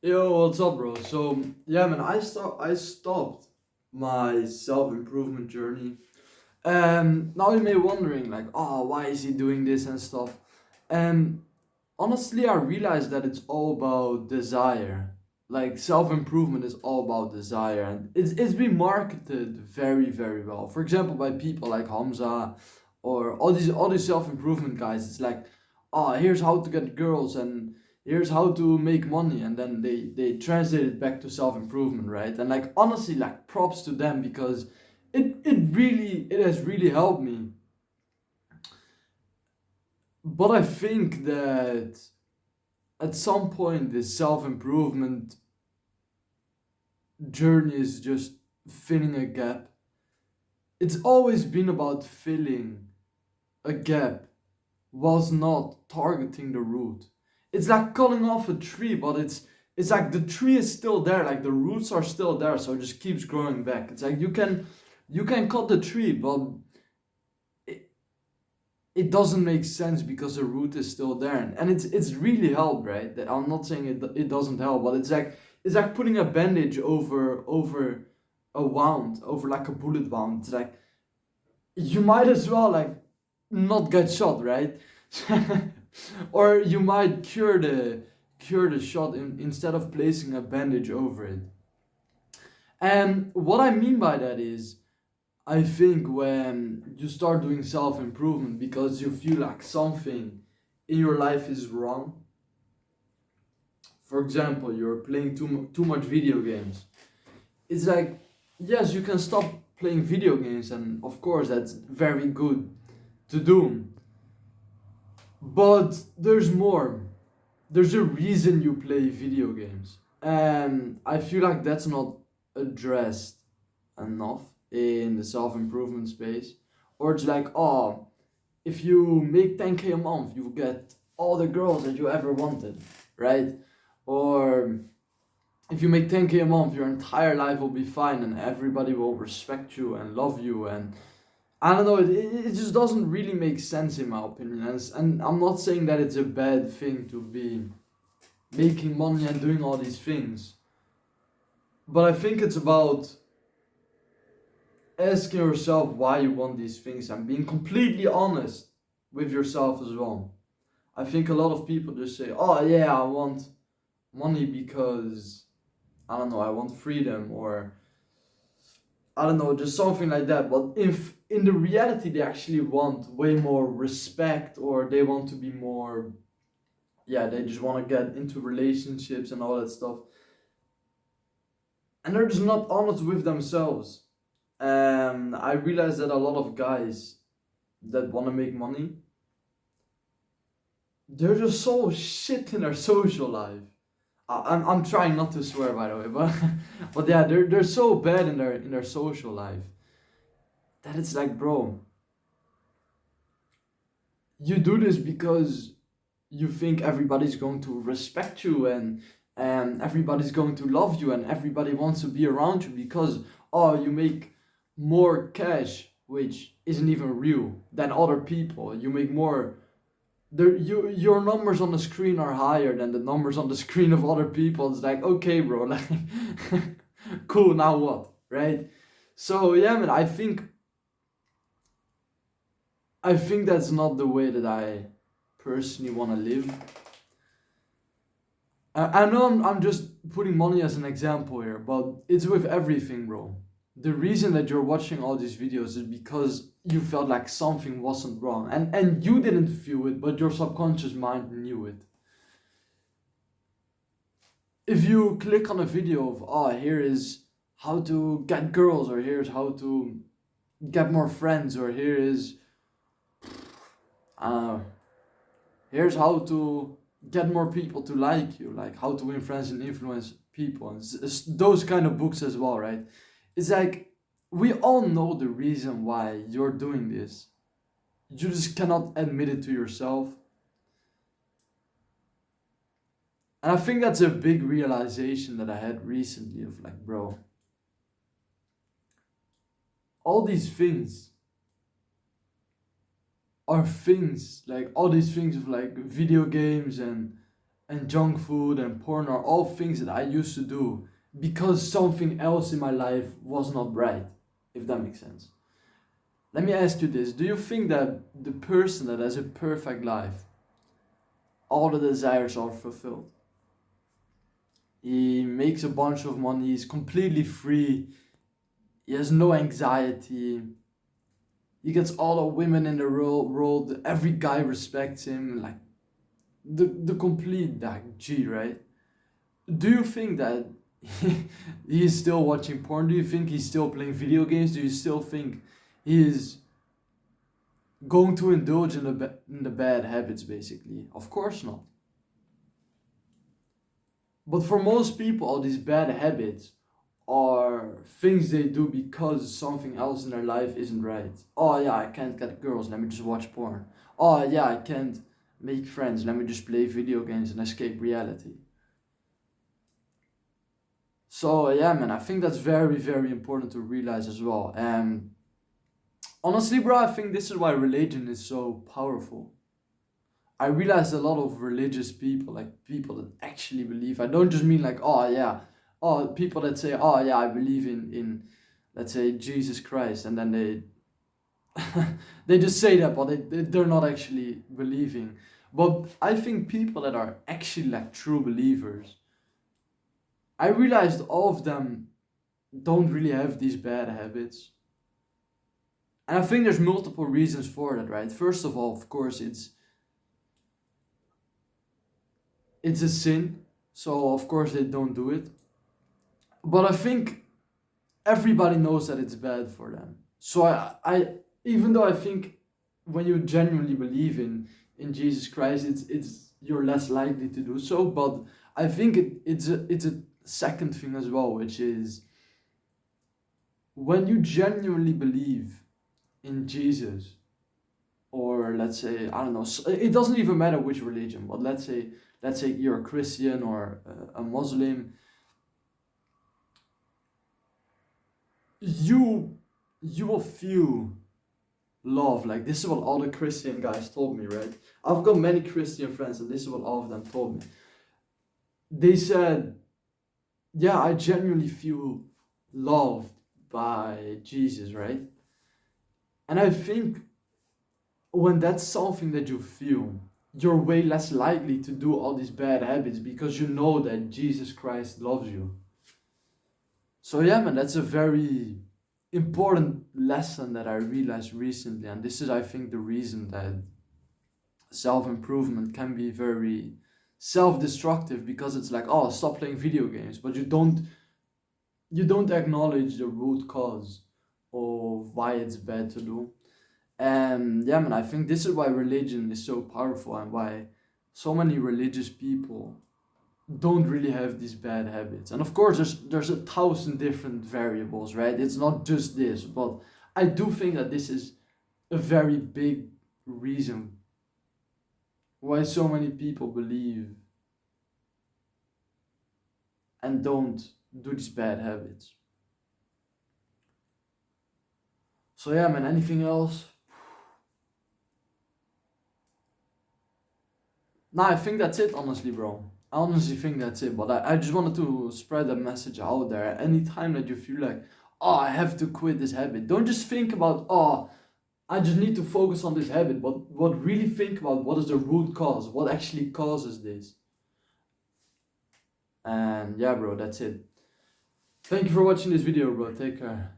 Yo, what's up, bro? So yeah, man, I stopped my self-improvement journey. Now you may be wondering, like, oh, why is he doing this and stuff? And honestly, I realized that it's all about desire. Like self-improvement is all about desire, and it's been marketed very, very well. For example, by people like Hamza, or all these self-improvement guys. It's like, oh, here's how to get girls, and here's how to make money, and then they translate it back to self-improvement, right? And like honestly, like props to them because it has really helped me. But I think that at some point this self-improvement journey is just filling a gap. It's always been about filling a gap, was not targeting the root. It's like cutting off a tree, but it's like the tree is still there, like the roots are still there, so it just keeps growing back. It's like you can cut the tree, but it, it doesn't make sense because the root is still there, and it's really helped, right? I'm not saying it doesn't help, but it's like putting a bandage over a wound, over like a bullet wound. It's like you might as well like not get shot, right? Or you might cure the shot instead of placing a bandage over it. And what I mean by that is, I think when you start doing self improvement because you feel like something in your life is wrong. For example, you're playing too much video games. It's like, yes, you can stop playing video games, and of course that's very good to do. But there's more. There's a reason you play video games. And I feel like that's not addressed enough in the self improvement space. Or it's like, oh, if you make 10K a month, you get all the girls that you ever wanted, right? Or if you make 10K a month, your entire life will be fine and everybody will respect you and love you. And I don't know, it just doesn't really make sense in my opinion. And I'm not saying that it's a bad thing to be making money and doing all these things. But I think it's about asking yourself why you want these things and being completely honest with yourself as well. I think a lot of people just say, oh, yeah, I want money because, I don't know, I want freedom, or I don't know, just something like that. But if in the reality they actually want way more respect, or they want to be more, yeah, they just want to get into relationships and all that stuff, and they're just not honest with themselves. I realize that a lot of guys that want to make money, they're just so shit in their social life. I'm trying not to swear, by the way, but but yeah, they're so bad in their social life that it's like, bro, you do this because you think everybody's going to respect you, and everybody's going to love you, and everybody wants to be around you because, oh, you make more cash, which isn't even real, than other people. You make more. Your numbers on the screen are higher than the numbers on the screen of other people. It's like, okay, bro, like cool, now what, right? So yeah, man, I think that's not the way that I personally want to live. I know I'm just putting money as an example here, but it's with everything, bro. The reason that you're watching all these videos is because you felt like something wasn't wrong, and you didn't feel it, but your subconscious mind knew it. If you click on a video of, oh, here is how to get girls, or here's how to get more friends, or here is, uh, here's how to get more people to like you, like how to win friends and influence people, and those kind of books as well, right? It's like we all know the reason why you're doing this. You just cannot admit it to yourself. And I think that's a big realization that I had recently of like, bro, all these things are things, like all these things of like video games, and junk food and porn are all things that I used to do because something else in my life was not right, if that makes sense. Let me ask you this. Do you think that the person that has a perfect life, all the desires are fulfilled? He makes a bunch of money, he's completely free, he has no anxiety, he gets all the women in the world, every guy respects him, like the complete like G, right? Do you think that he is still watching porn? Do you think he's still playing video games? Do you still think he is going to indulge in the bad habits, basically? Of course not. But for most people, all these bad habits are things they do because something else in their life isn't right. Oh yeah, I can't get girls, let me just watch porn. Oh yeah, I can't make friends, let me just play video games and escape reality. So yeah, man, I think that's very, very important to realize as well. And honestly, bro, I think this is why religion is so powerful. I realized a lot of religious people, like people that actually believe. I don't just mean like, oh yeah, oh people that say, oh yeah, I believe in let's say Jesus Christ, and then they they just say that, but they're not actually believing. But I think people that are actually like true believers, I realized all of them don't really have these bad habits. And I think there's multiple reasons for that, right? First of all, of course, it's a sin, so of course they don't do it. But I think everybody knows that it's bad for them. So I even though I think when you genuinely believe in Jesus Christ, it's you're less likely to do so. But I think it's a second thing as well, which is when you genuinely believe in Jesus, or let's say I don't know, it doesn't even matter which religion, but let's say you're a Christian or a Muslim, you will feel love. Like this is what all the Christian guys told me, right? I've got many Christian friends, and this is what all of them told me. They said, yeah, I genuinely feel loved by Jesus, right? And I think when that's something that you feel, you're way less likely to do all these bad habits because you know that Jesus Christ loves you. So yeah, man, that's a very important lesson that I realized recently, and this is, I think, the reason that self-improvement can be very self-destructive, because it's like, oh, stop playing video games, but you don't acknowledge the root cause of why it's bad to do. And yeah, man, I think this is why religion is so powerful, and why so many religious people don't really have these bad habits. And of course, there's 1,000 different variables, right? It's not just this, but I do think that this is a very big reason why so many people believe and don't do these bad habits. So yeah, man, anything else? Nah, I think that's it, honestly, bro. I honestly think that's it, but I just wanted to spread that message out there. Anytime that you feel like, oh, I have to quit this habit, don't just think about, oh, I just need to focus on this habit, but what really think about what is the root cause, what actually causes this. And yeah, bro, that's it. Thank you for watching this video, bro. Take care.